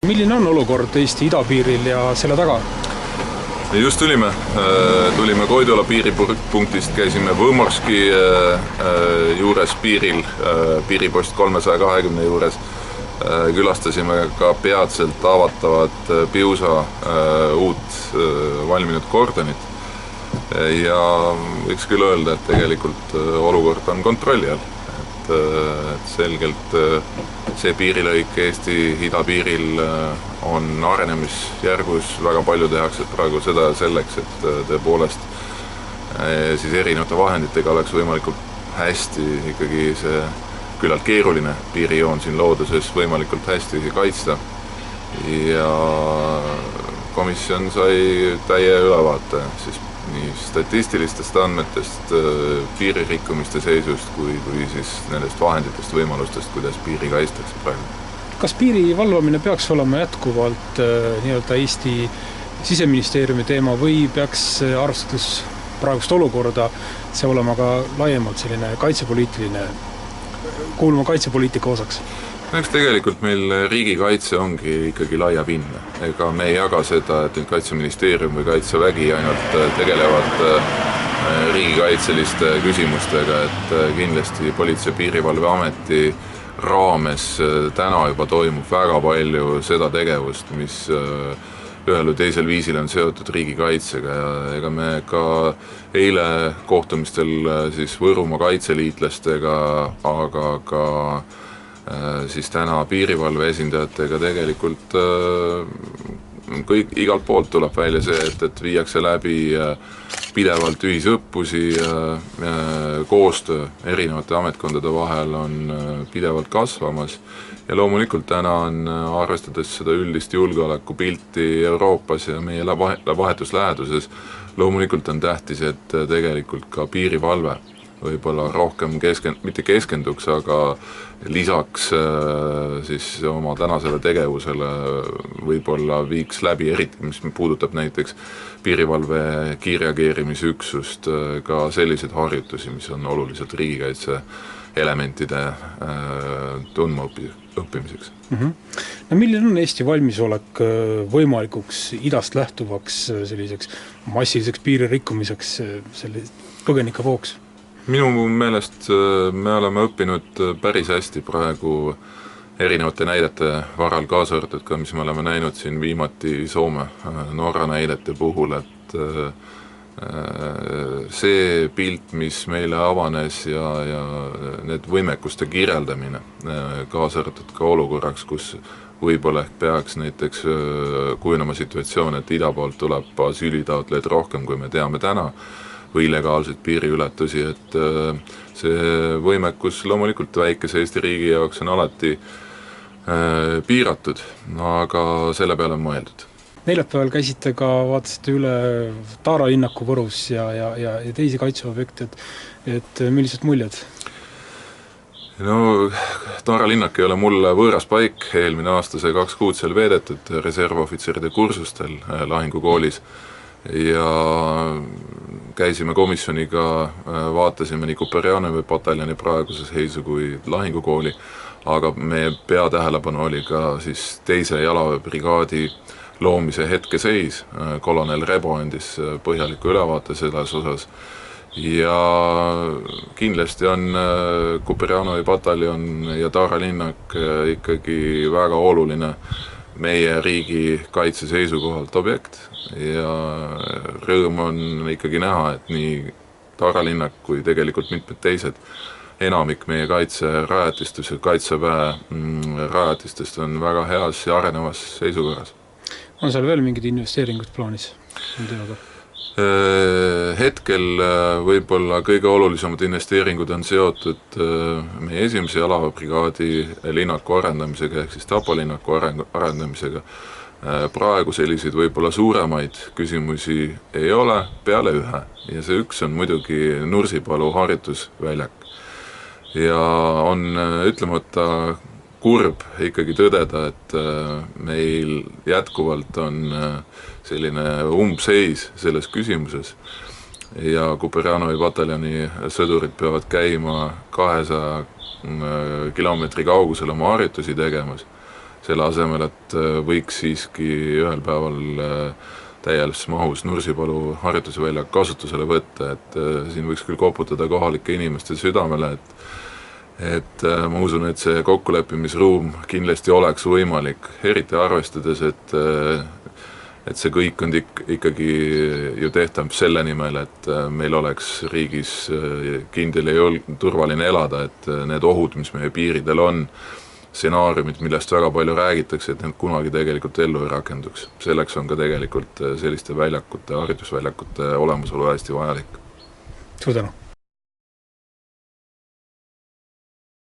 Milline on olukord Eesti idapiiril ja selle taga? Just tulime Koidula piiripunktist, käisime Võmorski juures piiril, piiripost 320 juures, külastasime ka peatselt avatavat Piusa uut valminud kordonit ja võiks küll öelda, et tegelikult olukord on kontrolli all. Et selgelt see piirilõik Eesti idapiiril on arenemisjärgus, väga palju tehakse praegu seda selleks, et tõepoolest siis erinevate vahenditega oleks võimalikult hästi ikkagi see küllalt keeruline piirijoon siin looduses võimalikult hästi kaitsta ja komisjon sai täie ülevaate siis nii statistilistest andmetest, piiririkkumiste seisust kui siis nendest vahenditest, võimalustest, kuidas piiri kaitstakse praegu. Kas piiri valvamine peaks olema jätkuvalt nii-öelda Eesti siseministeeriumi teema või peaks arvestades praegust olukorda see olema ka laiemalt selline kaitsepoliitiline, kuulma kaitsepoliitika osaks? Eks tegelikult meil riigikaitse ongi ikkagi laiapindne. Ega me ei jaga seda, et nüüd Kaitseministeerium või Kaitsevägi ainult tegelevad riigikaitseliste küsimustega, et kindlasti Politsei- ja Piirivalveameti raames täna juba toimub väga palju seda tegevust, mis ühel või teisel viisil on seotud riigikaitsega ja ega me ka eile kohtumistel siis Võrumaa kaitseliitlastega, aga ka siis täna piirivalve esindajatega tegelikult igalt poolt tuleb välja see, et viiakse läbi pidevalt ühisõppusi, koostöö erinevate ametkondade vahel on pidevalt kasvamas ja loomulikult täna on, arvestades seda üldist julgeolekupilti Euroopas ja meie vahetus läheduses, loomulikult on tähtis, et tegelikult ka piirivalve võib-olla rohkem mitte keskenduks, aga lisaks siis oma tänasele tegevusele võib-olla viiks läbi, eriti mis puudutab näiteks piirivalve kiirreageerimisüksust, ka selliseid harjutusi, mis on oluliselt riigikaitse elementide tundma õppimiseks. No milline on Eesti valmisolek võimalikuks idast lähtuvaks selliseks massiliseks piiririkkumiseks põgenike vooks? Minu meelest me oleme õppinud päris hästi praegu erinevate näidete varal, kaasa arvatud ka, mis me oleme näinud siin viimati Soome, Norra näidete puhul, et see pilt, mis meile avanes ja need võimekuste kirjeldamine, kaasa arvatud ka olukorraks, kus võib-olla peaks näiteks kujunema situatsioon, et ida poolt tuleb asüülitaotlejaid rohkem, kui me teame täna, või illegaalseid piiriületusi, et see võimekus loomulikult väikese Eesti riigi jaoks on alati piiratud, aga selle peale on mõeldud. Neljapäeval käisite ka, vaatasite üle Taara linnaku Võrus ja teisi kaitseobjekte, et millised muljed? No, Taara linnak ei ole mulle võõras paik, eelmine aasta sai 2 kuud seal veedetud reservohvitseride kursustel lahingukoolis ja käisime komisjoniga, vaatasime nii Kuperjanovi pataljoni praeguse seisu kui lahingukooli, aga meie peatähelepanu oli ka siis teise jalaväebrigaadi loomise hetkeseis. Kolonel Rebo andis põhjaliku ülevaate selles osas ja kindlasti on Kuperjanovi pataljon ja Taara linnak ikkagi väga oluline meie riigi kaitse seisukohalt objekt ja rõõm on ikkagi näha, et nii Taara linnak kui tegelikult mitmed teised enamik meie kaitserajatistest ja kaitseväe rajatistest on väga heas ja arenevas seisukorras. On seal veel mingid investeeringud plaanis? Hetkel võib-olla kõige olulisemad investeeringud on seotud meie esimese jalaväebrigaadi linnaku arendamisega ehk siis Tapa linnaku arendamisega. Praegu selliseid võib-olla suuremaid küsimusi ei ole peale ühe ja see üks on muidugi Nursipalu harjutusväljak ja on ütlemata kurb ikkagi tõdeda, et meil jätkuvalt on selline umbseis selles küsimuses ja Kuperjanovi pataljoni sõdurid peavad käima 200 kilomeetri kaugusel oma harjutusi tegemas. selle asemel, et võiks siiski ühel päeval täies mahus Nursipalu harjutusväljak kasutusele võtta, et siin võiks küll koputada kohalike inimeste südamele, et ma usun, et see kokkuleppimisruum kindlasti oleks võimalik, eriti arvestades, et see kõik on ikkagi ju tehtav selle nimel, et meil oleks riigis kindel ja turvaline elada, et need ohud, mis meie piiridel on, stsenaariumid, millest väga palju räägitakse, et need kunagi tegelikult ellu ei rakenduks. Selleks on ka tegelikult selliste väljakute, harjutusväljakute olemasolu hästi vajalik. Suur tänu!